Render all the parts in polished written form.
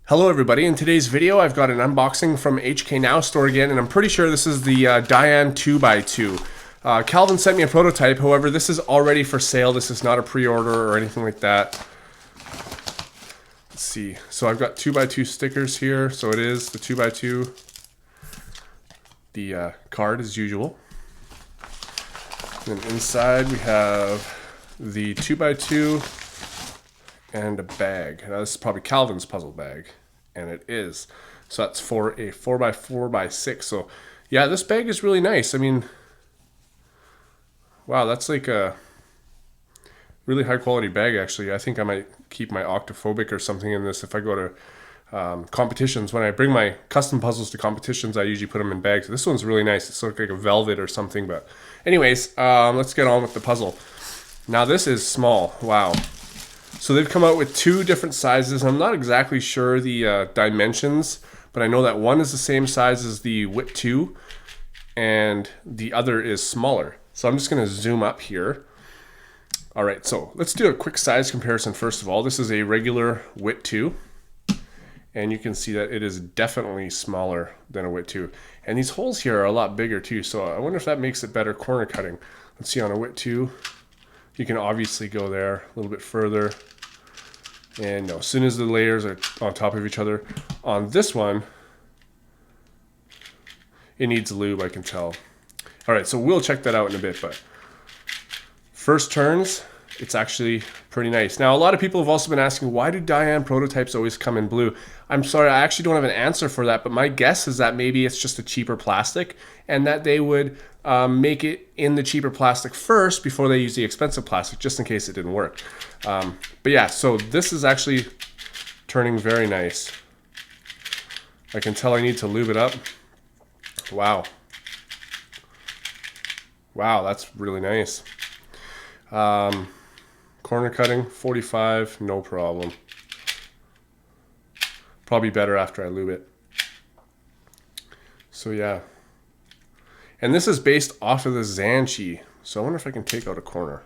Hello everybody, in today's video I've got an unboxing from hknowstore again, and I'm pretty sure this is the Dayan 2x2. Calvin sent me a prototype, however this is already for sale. This is not a pre-order or anything like that. Let's see, so I've got 2x2 stickers here, so it is the 2x2. The card as usual. And then inside we have the 2x2 and a bag. Now this is probably Calvin's puzzle bag, and it is. So that's for a 4x4x6. So yeah, this bag is really nice. I mean, wow, that's like a really high quality bag actually. I think I might keep my Octophobic or something in this if I go to competitions. When I bring my custom puzzles to competitions, I usually put them in bags. This one's really nice. It's sort of like a velvet or something. But anyways, let's get on with the puzzle. Now this is small. Wow. So they've come out with two different sizes. I'm not exactly sure the dimensions, but I know that one is the same size as the WIT 2 and the other is smaller. So I'm just going to zoom up here. All right, so let's do a quick size comparison first of all. This is a regular WIT 2, and you can see that it is definitely smaller than a WIT 2. And these holes here are a lot bigger too, so I wonder if that makes it better corner cutting. Let's see, on a WIT 2, you can obviously go there a little bit further. And no, as soon as the layers are on top of each other. On this one, it needs lube, I can tell. All right, so we'll check that out in a bit, but first turns, it's actually pretty nice. Now, a lot of people have also been asking, why do Dayan prototypes always come in blue? I'm sorry, I actually don't have an answer for that, but my guess is that maybe it's just a cheaper plastic and that they would make it in the cheaper plastic first before they use the expensive plastic, just in case it didn't work. But yeah, so this is actually turning very nice. I can tell I need to lube it up. Wow. Wow, that's really nice. Corner cutting, 45, no problem. Probably better after I lube it. So yeah. And this is based off of the Zanchi. So I wonder if I can take out a corner.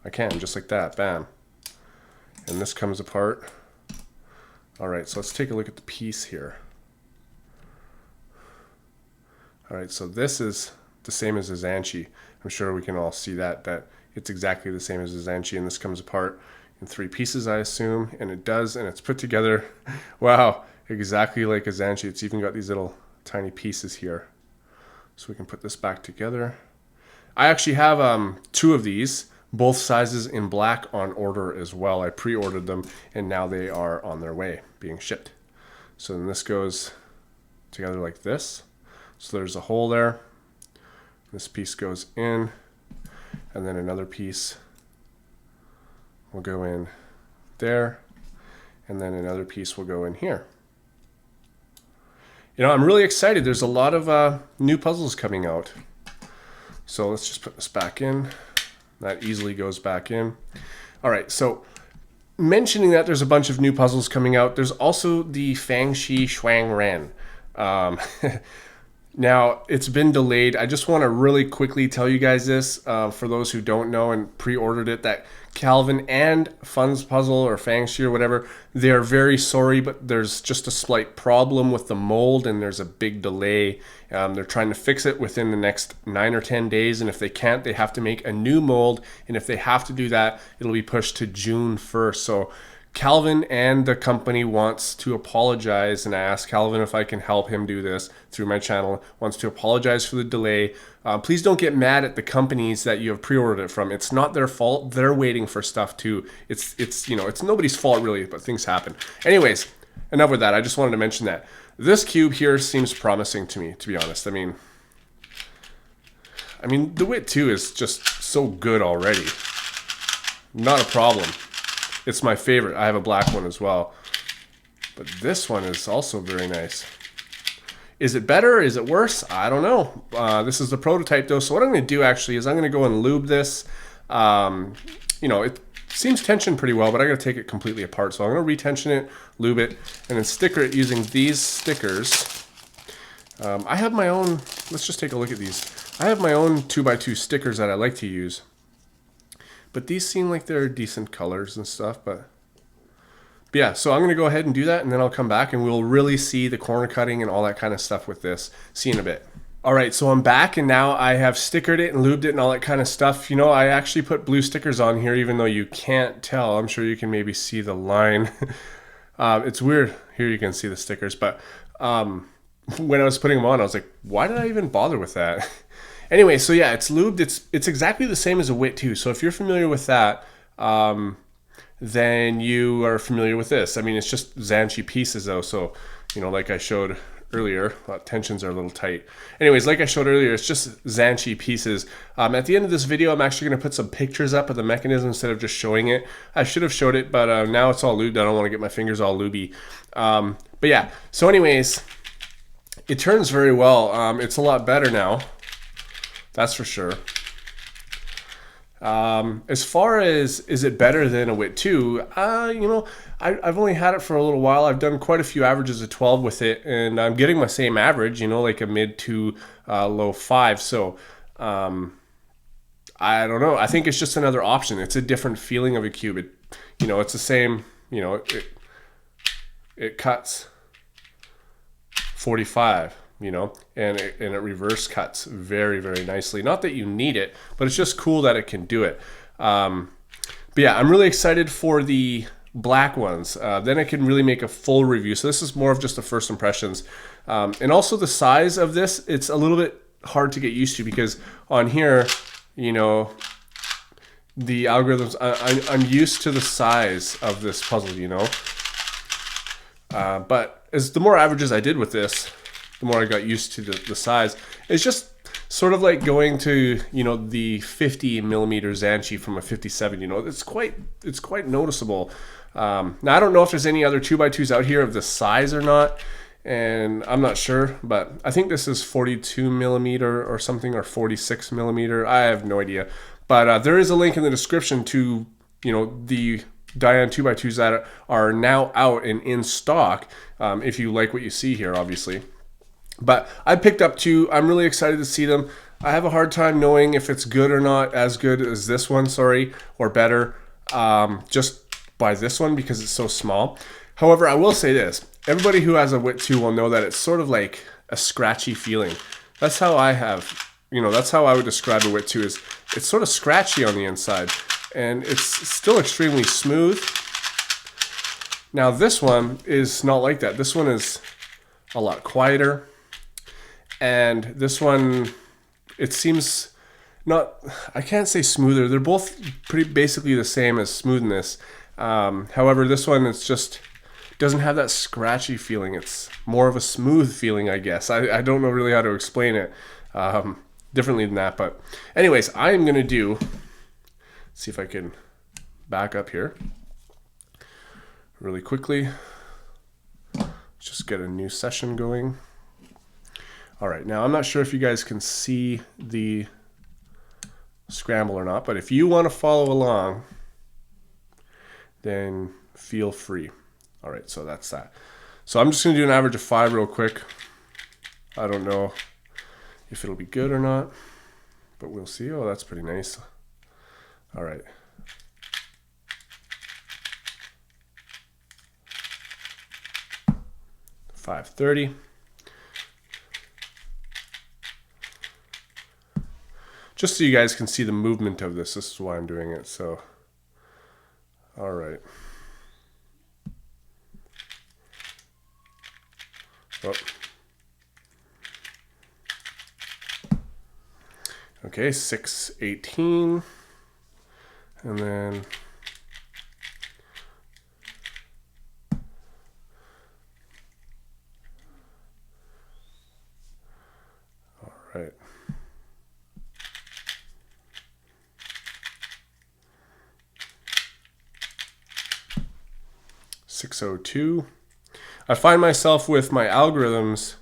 I can, just like that, bam. And this comes apart. All right, so let's take a look at the piece here. All right, so this is the same as the Zanchi. I'm sure we can all see that it's exactly the same as the Zanchi, and this comes apart in 3 pieces, I assume, and it does, and it's put together, wow, exactly like a Zanchi. It's even got these little tiny pieces here. So we can put this back together. I actually have 2 of these, both sizes in black, on order as well. I pre-ordered them, and now they are on their way, being shipped. So then this goes together like this. So there's a hole there. This piece goes in, and then another piece will go in there, and then another piece will go in here. You know, I'm really excited. There's a lot of new puzzles coming out. So let's just put this back in. That easily goes back in. All right, so mentioning that there's a bunch of new puzzles coming out, there's also the Fangxi Shuang Ren. Now, it's been delayed. I just want to really quickly tell you guys this, for those who don't know and pre-ordered it, that Calvin and Fun's Puzzle or Fangxi or whatever, they're very sorry, but there's just a slight problem with the mold and there's a big delay. They're trying to fix it within the next 9 or 10 days, and if they can't, they have to make a new mold, and if they have to do that, it'll be pushed to June 1st. So Calvin and the company wants to apologize, and I asked Calvin if I can help him do this through my channel, wants to apologize for the delay. Please don't get mad at the companies that you have pre-ordered it from. It's not their fault. They're waiting for stuff too. It's you know, it's nobody's fault really, but things happen. Anyways, enough with that. I just wanted to mention that. This cube here seems promising to me, to be honest. I mean, the WIT 2 is just so good already. Not a problem. It's my favorite. I have a black one as well. But this one is also very nice. Is it better? Is it worse? I don't know. This is the prototype though. So what I'm going to do actually is I'm going to go and lube this. You know, it seems tensioned pretty well, but I got to take it completely apart. So I'm going to retension it, lube it, and then sticker it using these stickers. I have my own, let's just take a look at these. I have my own 2x2 stickers that I like to use. But these seem like they're decent colors and stuff, but But yeah, so I'm going to go ahead and do that, and then I'll come back and we'll really see the corner cutting and all that kind of stuff with this. See you in a bit. All right, so I'm back, and now I have stickered it and lubed it and all that kind of stuff. You know, I actually put blue stickers on here, even though you can't tell. I'm sure you can maybe see the line. It's weird. Here you can see the stickers, but when I was putting them on, I was like, why did I even bother with that? Anyway, so yeah, it's lubed. It's exactly the same as a WIT 2. So if you're familiar with that, then you are familiar with this. I mean, it's just Zanchi pieces though. So, you know, like I showed earlier, tensions are a little tight. Anyways, like I showed earlier, it's just Zanchi pieces. At the end of this video, I'm actually going to put some pictures up of the mechanism instead of just showing it. I should have showed it, but now it's all lubed. I don't want to get my fingers all lubey. But yeah, so anyways, it turns very well. It's a lot better now. That's for sure. As far as, is it better than a WIT 2? You know, I've only had it for a little while. I've done quite a few averages of 12 with it, and I'm getting my same average, you know, like a mid to low 5. So, I don't know. I think it's just another option. It's a different feeling of a cube. It, you know, it's the same, you know, it cuts 45. You know, and it reverse cuts very, very nicely. Not that you need it, but it's just cool that it can do it. But yeah, I'm really excited for the black ones. Then I can really make a full review. So this is more of just the first impressions. And also the size of this, it's a little bit hard to get used to because on here, you know, the algorithms, I'm used to the size of this puzzle, you know. But as the more averages I did with this, the more I got used to the size. It's just sort of like going to, you know, the 50 millimeter Zanchi from a 57, you know, it's quite noticeable. Now I don't know if there's any other 2x2s out here of this size or not, and I'm not sure, but I think this is 42 millimeter or something, or 46 millimeter. I have no idea, but there is a link in the description to, you know, the Dayan 2x2s that are now out and in stock, if you like what you see here, obviously. But I picked up 2. I'm really excited to see them. I have a hard time knowing if it's good or not, as good as this one, sorry, or better, just by this one because it's so small. However, I will say this. Everybody who has a WIT 2 will know that it's sort of like a scratchy feeling. That's how I have, you know, that's how I would describe a WIT 2 is it's sort of scratchy on the inside. And it's still extremely smooth. Now this one is not like that. This one is a lot quieter. And this one, it seems not, I can't say smoother. They're both pretty basically the same as smoothness. However, this one, it's just, doesn't have that scratchy feeling. It's more of a smooth feeling, I guess. I don't know really how to explain it differently than that. But anyways, I am going to do, see if I can back up here really quickly. Just get a new session going. All right, now I'm not sure if you guys can see the scramble or not, but if you want to follow along, then feel free. All right, so that's that. So I'm just going to do an average of 5 real quick. I don't know if it'll be good or not, but we'll see. Oh, that's pretty nice. All right. $5.30. Just so you guys can see the movement of this. This is why I'm doing it. So, all right. Oh. Okay, 6.18. And then all right. 602. I find myself with my algorithms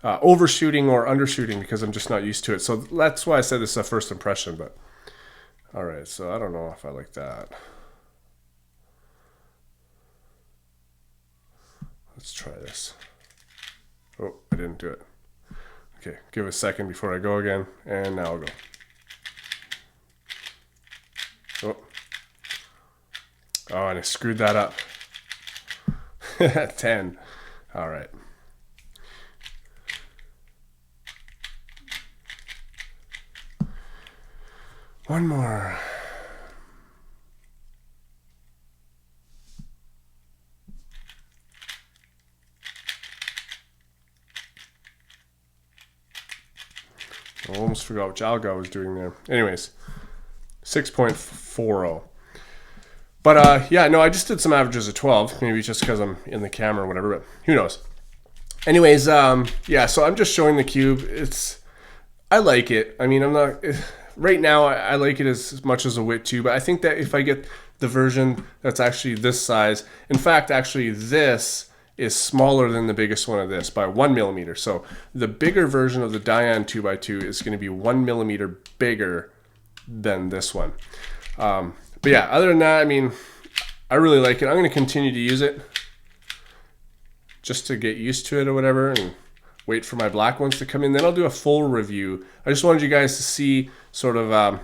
overshooting or undershooting because I'm just not used to it. So that's why I said this is a first impression. But all right, so I don't know if I like that. Let's try this. Oh, I didn't do it. Okay, give it a second before I go again, and now I'll go. Oh, and I screwed that up. 10. All right. One more. I almost forgot which algo I was doing there. Anyways, 6.40. But yeah, no, I just did some averages of 12. Maybe just because I'm in the camera or whatever, but who knows. Anyways, yeah, so I'm just showing the cube. I like it. I mean, I'm not... Right now, I like it as much as a WIT 2, but I think that if I get the version that's actually this size... In fact, actually, this is smaller than the biggest one of this by 1 millimeter. So the bigger version of the Dayan 2x2 is going to be 1 millimeter bigger than this one. But yeah, other than that, I mean, I really like it. I'm going to continue to use it just to get used to it or whatever, and wait for my black ones to come in. Then I'll do a full review. I just wanted you guys to see sort of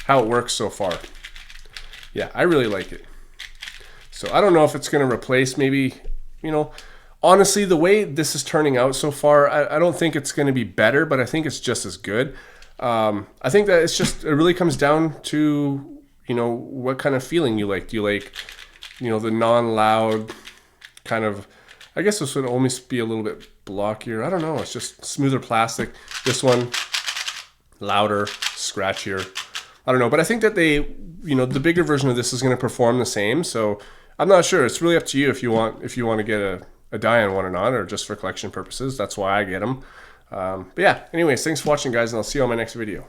how it works so far. Yeah, I really like it. So I don't know if it's going to replace maybe... You know, honestly, the way this is turning out so far, I don't think it's going to be better, but I think it's just as good. I think that it really comes down to, you know, what kind of feeling you like. Do you like, you know, the non-loud kind of, I guess this would almost be a little bit blockier. I don't know. It's just smoother plastic. This one, louder, scratchier. I don't know. But I think that you know, the bigger version of this is going to perform the same. So I'm not sure. It's really up to you if you want to get a Dayan one or not, or just for collection purposes. That's why I get them. But yeah, anyways, thanks for watching, guys, and I'll see you on my next video.